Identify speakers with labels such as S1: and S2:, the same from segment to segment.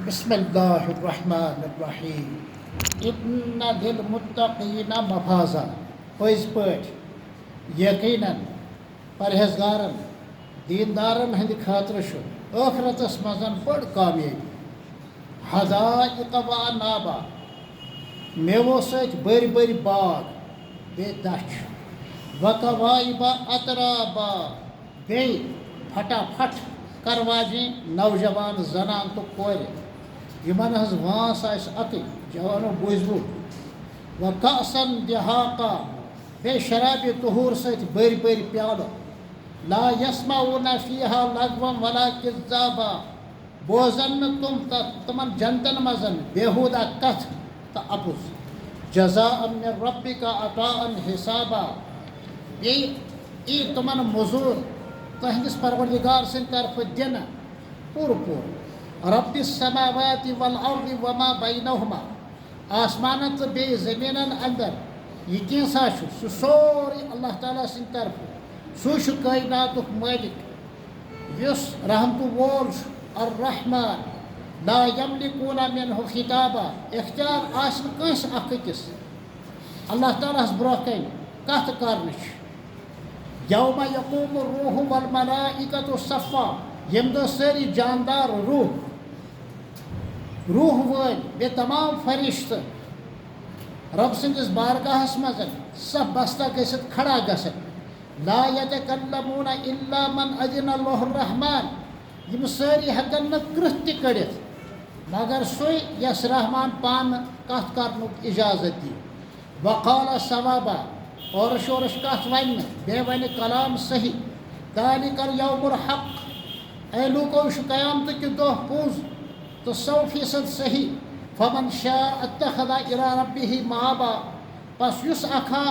S1: بسم اللہ الرحمن الرحیم ان للمتقین مفازا پٔزۍ پٲٹھۍ یقیناً پرہیزگارن دیندارن ہندِ خٲطرٕ چھُ ٲخرتس منٛز بٔڑ کامیٲبی حدائق و انابا میوو سۭتۍ بٔرۍ بٔرۍ باغ بیٚیہِ دَچھ وکوائب اترابا بیٚیہِ پھٹافٹ کرواجی نوجوان زنان تہٕ کورِ یِمن ہٕنٛز وٲنٛس آسہِ اَکٕے جوانو بوٗزِوٕ وکأسن دِہاقا بیٚیہِ شرابہِ طہوٗر سۭتۍ بٔرۍ بٔرۍ پیالہٕ لا یسمعون فیہا لغوا ولا کذابا بوزن نہٕ تِمن جنتن منٛز بےہوٗدہ کتھ تہٕ اَپُز جزاء من ربک عطاء حسابا بیٚیہِ یی تِمن موٚزوٗر تہنٛدِس پروردگار سٕنٛدِ طرفہٕ دِنہٕ پوٗرٕ پوٗرٕ رب السماوات والارض وما بینہما آسمانن تہٕ بیٚیہِ زٔمیٖنن انٛدر یہِ کینٛژھا چھُ سُہ سورُے اللہ تعالیٰ سٕنٛدِ طرفہٕ سُے چھُ کٲیناتُک مٲلِک یُس رحمتہٕ وول چھُ الرحمان لا یملکون منہ خطابا اختیار آسہِ نہٕ کٲنٛسہِ اکھ أکِس اللہ تعالیٰ ہس برونٛہہ کنہِ کتھ کرنٕچ یوم یقوم الروح والملائکۃ صفا ییٚمہِ دۄہ سٲری جاندار روح وٲلۍ بیٚیہِ تمام فرشتہٕ رب سٕنٛدِس بارگاہس منٛز صف بستہ گٔژھِتھ کھڑا گژھن لا یتکلمون الا من اذن له الرحمان یِم سٲری ہٮ۪کن نہٕ کرٛہہ تہِ کٔڑِتھ مگر سُے یس رحمان پانہٕ کتھ کرنُک اجازت دی وقال صوابا اورٕ شورٕچ کتھ ونہِ نہٕ بیٚیہِ ونہِ کلام صحیح ذالک الیوم الحق اے لوٗکو یہِ چھُ قیامتہٕ کہِ دۄہ پوٚز تہٕ 100% صحیح فمن شاء اتخذ الی ربہ مآبا پس یُس اکھا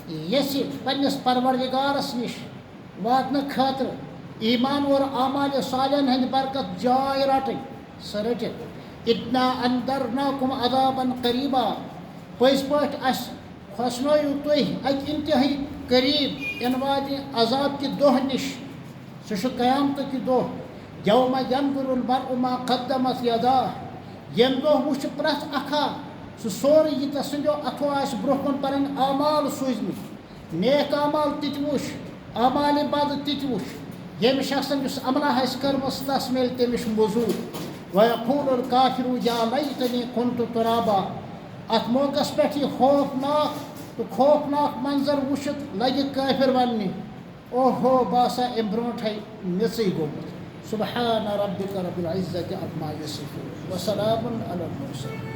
S1: یژھِ پننِس پروردگارس نِش واتنہٕ خٲطرٕ ایمان اور اعمالِ صالحن ہٕنٛدِ برکت جاے رٹٕنۍ سۄ رٔٹِتھ انا انذرناکم عذابا قریبا پٔزۍ پٲٹھۍ اسہِ کھوژنٲیِو تُہۍ اکہِ انتہٲیی قریب یِنہٕ واجنہِ عذاب کہِ دۄہ نِش سُہ چھُ قیامتہٕ کہِ دۄہ یوم ینظر المرء ما قدمت یداه ییٚمہِ دۄہ وٕچھِ پرٛٮ۪تھ اکھا سُہ سورُے یہِ تہِ سٕنٛدیو اَتھو آسہِ برونٛہہ کُن پنٕنۍ اعمال سوٗزمٕتۍ نیک اعمال تہِ تہِ وٕچھ اعمالِ بد تہِ تہِ وٕچھ ییٚمہِ شخصن یُس عملہ آسہِ کٔرمٕژ تس میلہِ تٔمِس موٚزوٗرۍ ویقول الکافر یا لیتنی کنت ترابا اتھ موقعس پٮ۪ٹھ یہِ خوفناک منظر وٕچھِتھ لگہِ کٲفِر وننہِ اوہو بہٕ ہسا امہِ برونٛٹھے میٚژٕے گوٚمُت سبحان ربک رب العزة عما یصفون وسلام علی المرسلین